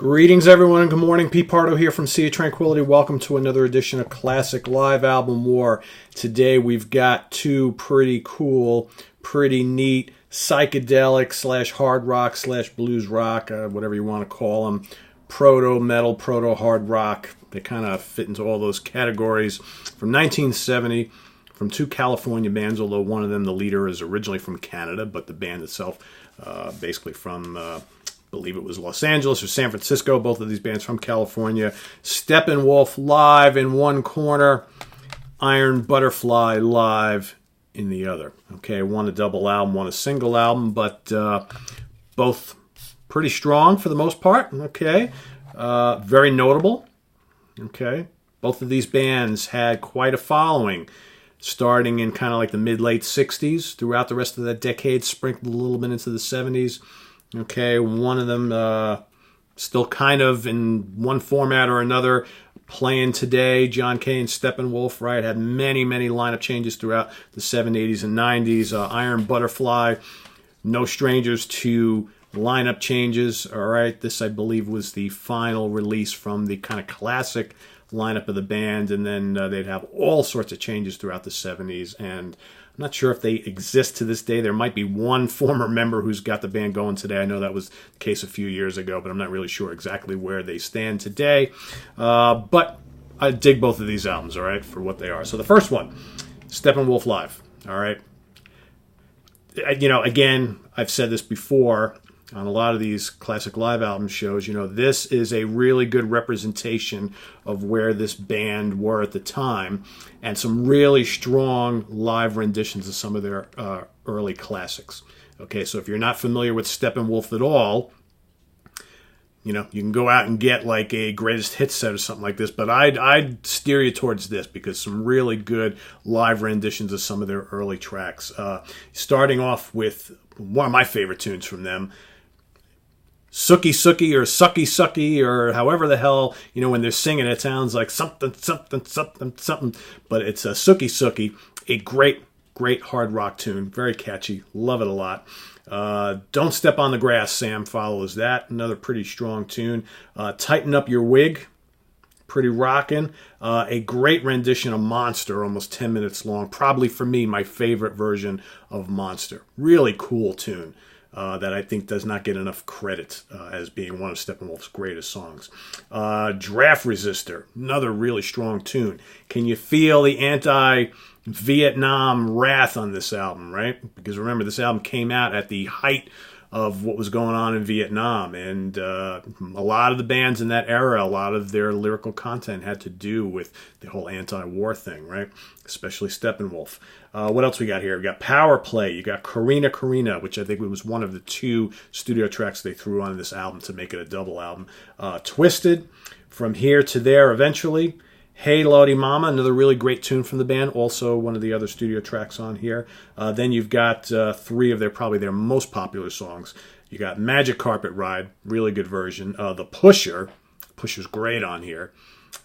Greetings, everyone, and good morning. Pete Pardo here from Sea of Tranquility. Welcome to another edition of Classic Live Album War. Today we've got two pretty cool, pretty neat, psychedelic / hard rock / blues rock, whatever you want to call them, proto-metal, proto-hard rock. They kind of fit into all those categories. From 1970, from two California bands, although one of them, the leader, is originally from Canada, but the band itself basically from... I believe it was Los Angeles or San Francisco, both of these bands from California. Steppenwolf live in one corner, Iron Butterfly live in the other. Okay, one a double album, one a single album, but both pretty strong for the most part. Okay, very notable. Okay, both of these bands had quite a following, starting in kind of like the mid-late 60s, throughout the rest of that decade, sprinkled a little bit into the 70s. Okay, one of them still kind of in one format or another playing today. John Kay and Steppenwolf, right, had many lineup changes throughout the 70s and 90s. Iron Butterfly, no strangers to lineup changes. All right, this I believe was the final release from the kind of classic lineup of the band, and then they'd have all sorts of changes throughout the 70s, and I'm not sure if they exist to this day. There might be one former member who's got the band going today. I know that was the case a few years ago, but I'm not really sure exactly where they stand today. But I dig both of these albums, all right, for what they are. So the first one, Steppenwolf Live, all right. You know, again, I've said this before on a lot of these classic live album shows, you know, this is a really good representation of where this band were at the time, and some really strong live renditions of some of their early classics. Okay, so if you're not familiar with Steppenwolf at all, you know, you can go out and get like a greatest hits set or something like this, but I'd steer you towards this because some really good live renditions of some of their early tracks. Starting off with one of my favorite tunes from them, Sookie Sookie or Sucky Sucky or however the hell, you know, when they're singing it sounds like something, but it's a Sookie Sookie, a great hard rock tune, very catchy, love it a lot. Don't Step on the Grass, Sam follows that, another pretty strong tune. Tighten Up Your Wig, pretty rockin'. A great rendition of Monster, almost 10 minutes long, probably for me my favorite version of Monster, really cool tune. That I think does not get enough credit as being one of Steppenwolf's greatest songs. Draft Resistor, another really strong tune. Can you feel the anti-Vietnam wrath on this album, right? Because remember, this album came out at the height of what was going on in Vietnam, and a lot of the bands in that era, a lot of their lyrical content had to do with the whole anti-war thing, right? Especially Steppenwolf. What else we got here? We got Power Play. You got Carina Carina, which I think was one of the two studio tracks they threw on this album to make it a double album. Twisted, From Here to There Eventually. Hey Lordy Mama, another really great tune from the band, also one of the other studio tracks on here. Then you've got three of probably their most popular songs. You got Magic Carpet Ride, really good version. The Pusher's great on here.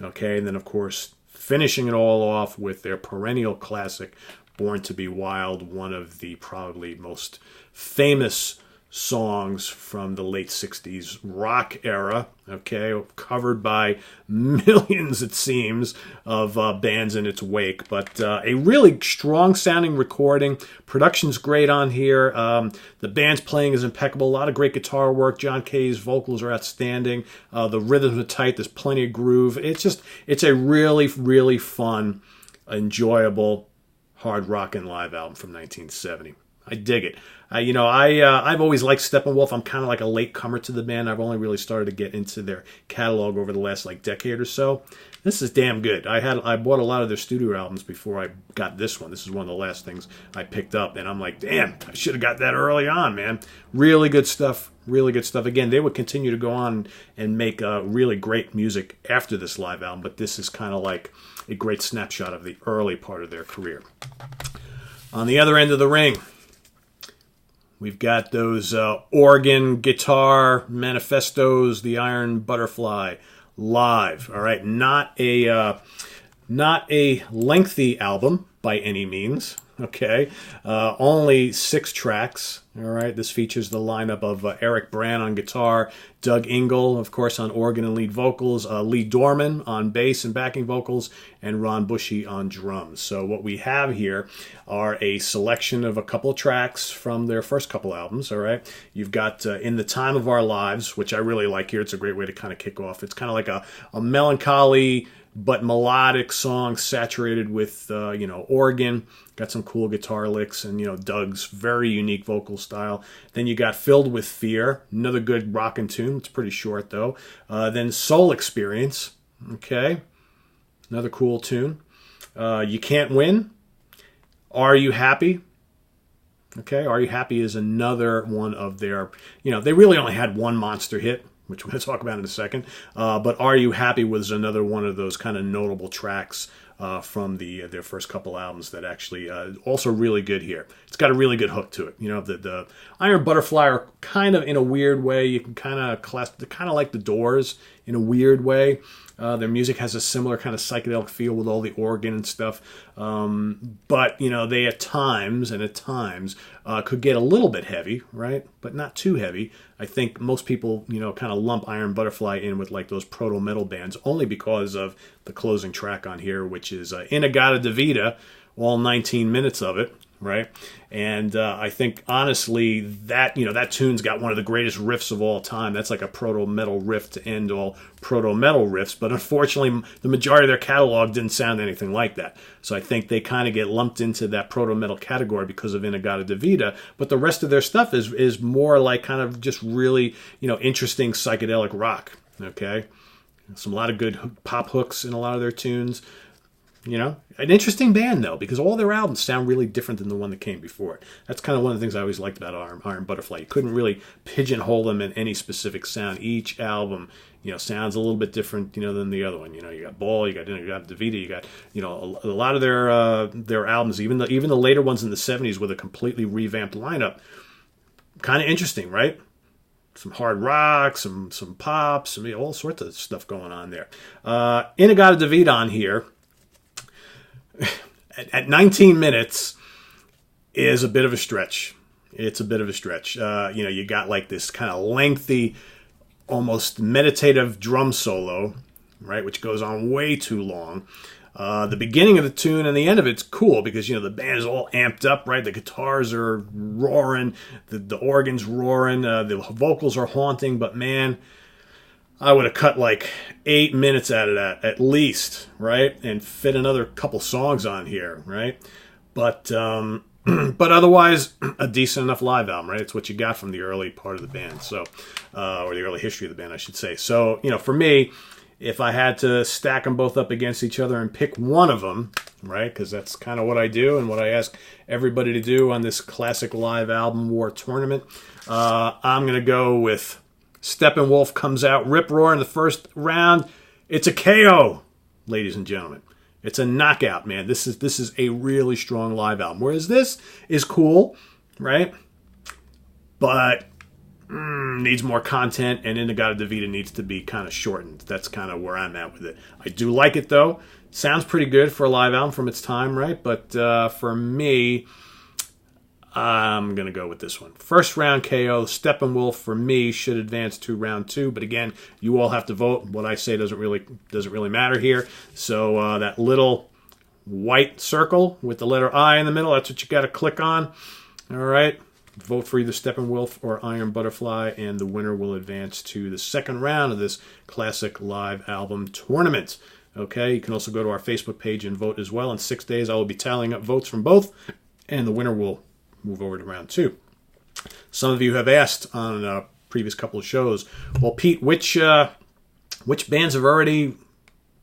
Okay, and then of course finishing it all off with their perennial classic, Born to Be Wild, one of the probably most famous songs from the late 60s rock era, okay, covered by millions, it seems, of bands in its wake, but a really strong sounding recording. Production's great on here. The band's playing is impeccable. A lot of great guitar work. John Kay's vocals are outstanding. The rhythms are tight. There's plenty of groove. It's a really fun, enjoyable, hard rockin' live album from 1970. I dig it. I've always liked Steppenwolf. I'm kind of like a late comer to the band. I've only really started to get into their catalog over the last decade or so. This is damn good. I bought a lot of their studio albums before I got this one. This is one of the last things I picked up, and I'm like, damn, I should have got that early on, man. Really good stuff. Really good stuff. Again, they would continue to go on and make really great music after this live album, but this is kind of like a great snapshot of the early part of their career. On the other end of the ring, we've got those organ, guitar, manifestos, the Iron Butterfly live. All right, not a lengthy album by any means. Okay, only 6 tracks. All right, this features the lineup of Eric Brand on guitar, Doug Engel, of course, on organ and lead vocals, Lee Dorman on bass and backing vocals, and Ron Bushy on drums. So what we have here are a selection of a couple of tracks from their first couple albums, all right? You've got In the Time of Our Lives, which I really like here. It's a great way to kind of kick off. It's kind of like a melancholy but melodic song saturated with, organ. Got some cool guitar licks and, Doug's very unique vocal style. Then you got Filled with Fear, another good rockin' tune. It's pretty short, though. Then Soul Experience, okay, another cool tune. You Can't Win. Are You Happy? Okay, Are You Happy is another one of their, they really only had one monster hit, which we're going to talk about in a second. But Are You Happy was another one of those kind of notable tracks from their first couple albums that actually also really good here. It's got a really good hook to it. The Iron Butterfly are kind of in a weird way. You can kind of class, they're kind of like the Doors in a weird way. Their music has a similar kind of psychedelic feel with all the organ and stuff. But, they at times could get a little bit heavy, right? But not too heavy. I think most people, kind of lump Iron Butterfly in with like those proto-metal bands only because of the closing track on here, which is Inagata Devita, all 19 minutes of it. Right, and I think honestly that that tune's got one of the greatest riffs of all time. That's like a proto-metal riff to end all proto-metal riffs. But unfortunately, the majority of their catalog didn't sound anything like that. So I think they kind of get lumped into that proto-metal category because of Inagata Devita. But the rest of their stuff is more like kind of just really interesting psychedelic rock. Okay, a lot of good pop hooks in a lot of their tunes. An interesting band, though, because all their albums sound really different than the one that came before it. That's kind of one of the things I always liked about Iron Butterfly. You couldn't really pigeonhole them in any specific sound. Each album, sounds a little bit different, than the other one. You got Ball, you got Devita, you got, a lot of their albums, even the later ones in the 70s with a completely revamped lineup. Kind of interesting, right? Some hard rock, some pop, all sorts of stuff going on there. Inagata Devita on here, at 19 minutes is a bit of a stretch. It's a bit of a stretch. You got like this kind of lengthy, almost meditative drum solo, right, which goes on way too long. The beginning of the tune and the end of it's cool because, the band is all amped up, right? The guitars are roaring, the organ's roaring, the vocals are haunting, but man, I would have cut like 8 minutes out of that at least, right? And fit another couple songs on here, right? But otherwise, a decent enough live album, right? It's what you got from the early part of the band, so or the early history of the band, I should say. So, for me, if I had to stack them both up against each other and pick one of them, right? Because that's kind of what I do and what I ask everybody to do on this classic live album war tournament. I'm going to go with Steppenwolf comes out rip-roar in the first round. It's a KO, ladies and gentlemen. It's a knockout, man. This is a really strong live album. Whereas this is cool, right? But needs more content, and Inagata Devita needs to be kind of shortened. That's kind of where I'm at with it. I do like it, though. Sounds pretty good for a live album from its time, right? But for me, I'm going to go with this one. First round KO, Steppenwolf for me should advance to round 2. But again, you all have to vote. What I say doesn't really matter here. So that little white circle with the letter I in the middle, that's what you got to click on. All right. Vote for either Steppenwolf or Iron Butterfly, and the winner will advance to the second round of this classic live album tournament. Okay. You can also go to our Facebook page and vote as well. In 6 days, I will be tallying up votes from both, and the winner will move over to round 2. Some of you have asked on a previous couple of shows, well, Pete, which bands have already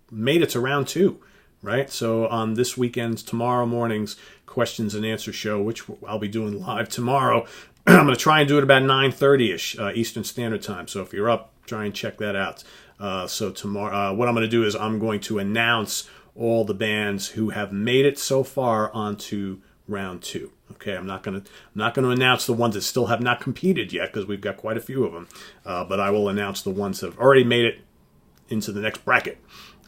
made it to round 2, right? So on this weekend's tomorrow morning's questions and answer show, which I'll be doing live tomorrow, I'm going to try and do it about 9:30ish Eastern Standard Time. So if you're up, try and check that out. So tomorrow, what I'm going to do is I'm going to announce all the bands who have made it so far onto round 2. Okay, I'm not going to announce the ones that still have not competed yet because we've got quite a few of them. But I will announce the ones that have already made it into the next bracket.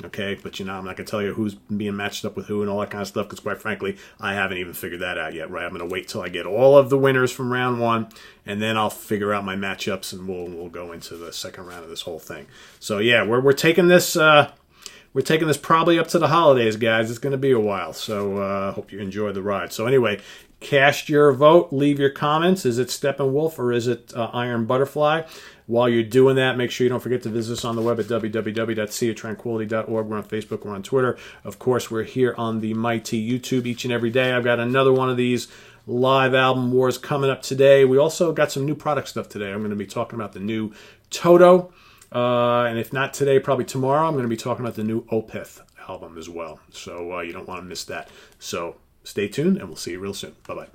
Okay, but I'm not going to tell you who's being matched up with who and all that kind of stuff, because quite frankly, I haven't even figured that out yet, right? I'm going to wait till I get all of the winners from round 1, and then I'll figure out my matchups, and we'll go into the second round of this whole thing. So yeah, we're taking this probably up to the holidays, guys. It's going to be a while, so hope you enjoy the ride. So anyway, cast your vote. Leave your comments. Is it Steppenwolf or is it Iron Butterfly? While you're doing that, make sure you don't forget to visit us on the web at www.seaoftranquility.org. We're on Facebook. We're on Twitter. Of course, we're here on the Mighty YouTube each and every day. I've got another one of these live album wars coming up today. We also got some new product stuff today. I'm going to be talking about the new Toto. And if not today, probably tomorrow, I'm going to be talking about the new Opeth album as well. So you don't want to miss that. So stay tuned, and we'll see you real soon. Bye-bye.